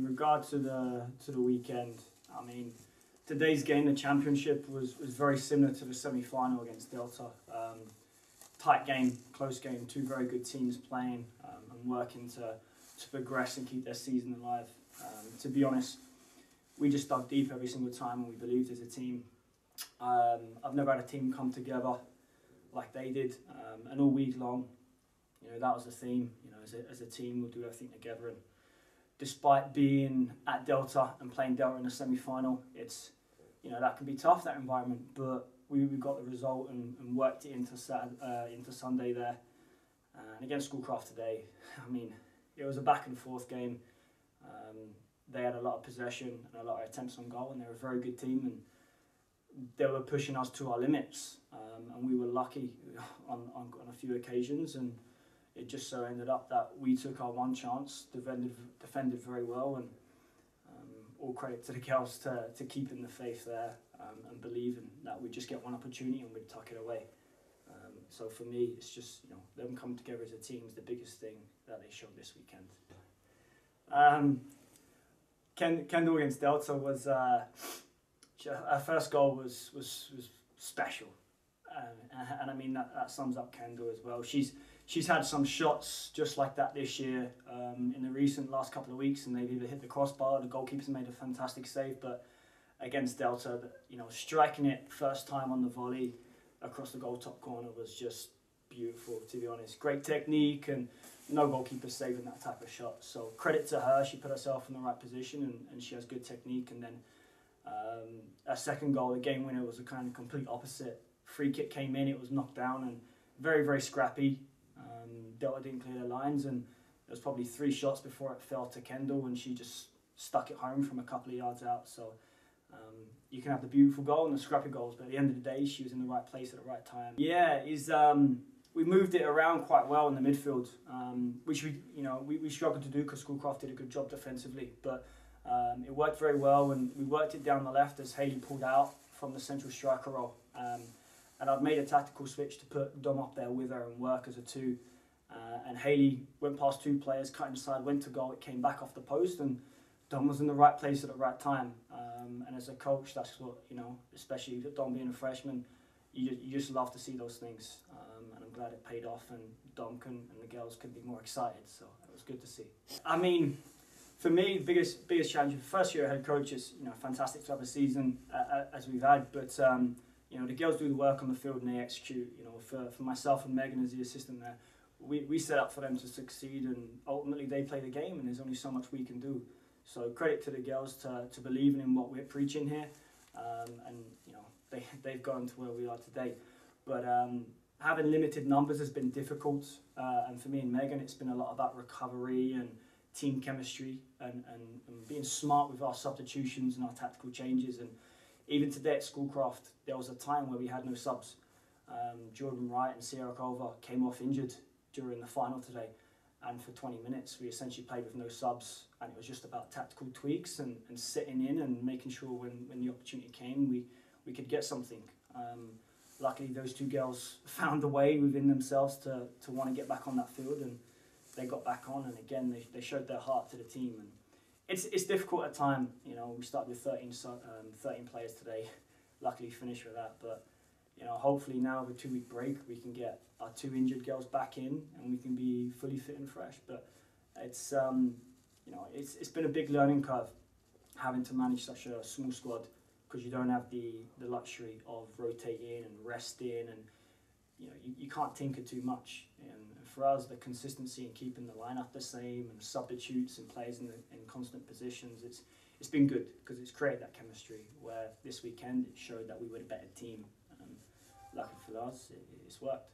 in regard to the weekend, I mean, today's game, the championship, was very similar to the semi-final against Delta. Tight game, close game, two very good teams playing and working to progress and keep their season alive. To be honest, we just dug deep every single time and we believed as a team. I've never had a team come together like they did, and all week long, that was the theme. As a team, we'll do everything together. And despite being at Delta and playing Delta in the semi-final, it's that can be tough, that environment. But we got the result and worked it into Sunday there. And against Schoolcraft today, I mean, it was a back and forth game. They had a lot of possession and a lot of attempts on goal, and they're a very good team, and they were pushing us to our limits, and we were lucky on a few occasions, and it just so ended up that we took our one chance, defended very well, and all credit to the girls to keeping the faith there and believing that we'd just get one opportunity and we'd tuck it away. So for me, it's just them coming together as a team is the biggest thing that they showed this weekend. Kendyl against Delta was our first goal was special, and I mean that sums up Kendyl as well. She's had some shots just like that this year in the last couple of weeks, and they've either hit the crossbar. The goalkeeper's made a fantastic save, but against Delta, striking it first time on the volley across the goal top corner was just beautiful, to be honest. Great technique, and no goalkeeper saving that type of shot. So credit to her, she put herself in the right position, and she has good technique. And then a second goal, the game winner, was a kind of complete opposite. Free kick came in, it was knocked down, and very, very scrappy. Delta didn't clear their lines, and there was probably 3 shots before it fell to Kendyl, and she just stuck it home from a couple of yards out. So you can have the beautiful goal and the scrappy goals, but at the end of the day, she was in the right place at the right time. Yeah, we moved it around quite well in the midfield, which we struggled to do because Schoolcraft did a good job defensively, but it worked very well, and we worked it down the left as Hayley pulled out from the central striker role. And I've made a tactical switch to put Dom up there with her and work as a 2. And Hayley went past 2 players, cut inside, went to goal, it came back off the post, and Dom was in the right place at the right time. And as a coach, that's what, especially with Dom being a freshman, you just love to see those things. And I'm glad it paid off, and Dom and the girls could be more excited, so it was good to see. I mean, for me, biggest challenge, first year head coach is fantastic to have a season as we've had, but the girls do the work on the field and they execute. For myself and Megan as the assistant there, we set up for them to succeed, and ultimately they play the game, and there's only so much we can do. So credit to the girls to believing in what we're preaching here, and they've gotten to where we are today. But having limited numbers has been difficult, and for me and Megan, it's been a lot about recovery and team chemistry and being smart with our substitutions and our tactical changes. And even today at Schoolcraft, there was a time where we had no subs. Jordan Wright and Sierra Culver came off injured during the final today, and for 20 minutes we essentially played with no subs, and it was just about tactical tweaks and sitting in and making sure when the opportunity came we could get something. Luckily those 2 girls found a way within themselves to want to get back on that field, and they got back on, and again they showed their heart to the team. And it's difficult at times. We started with 13 players today, luckily finished with that, but hopefully now with a 2-week break we can get our 2 injured girls back in and we can be fully fit and fresh. But it's been a big learning curve having to manage such a small squad, because you don't have the luxury of rotating and resting, and you can't tinker too much. And for us, the consistency in keeping the lineup the same and substitutes and players in constant positions, it's been good because it's created that chemistry where this weekend it showed that we were a better team. Lucky for us, it's worked.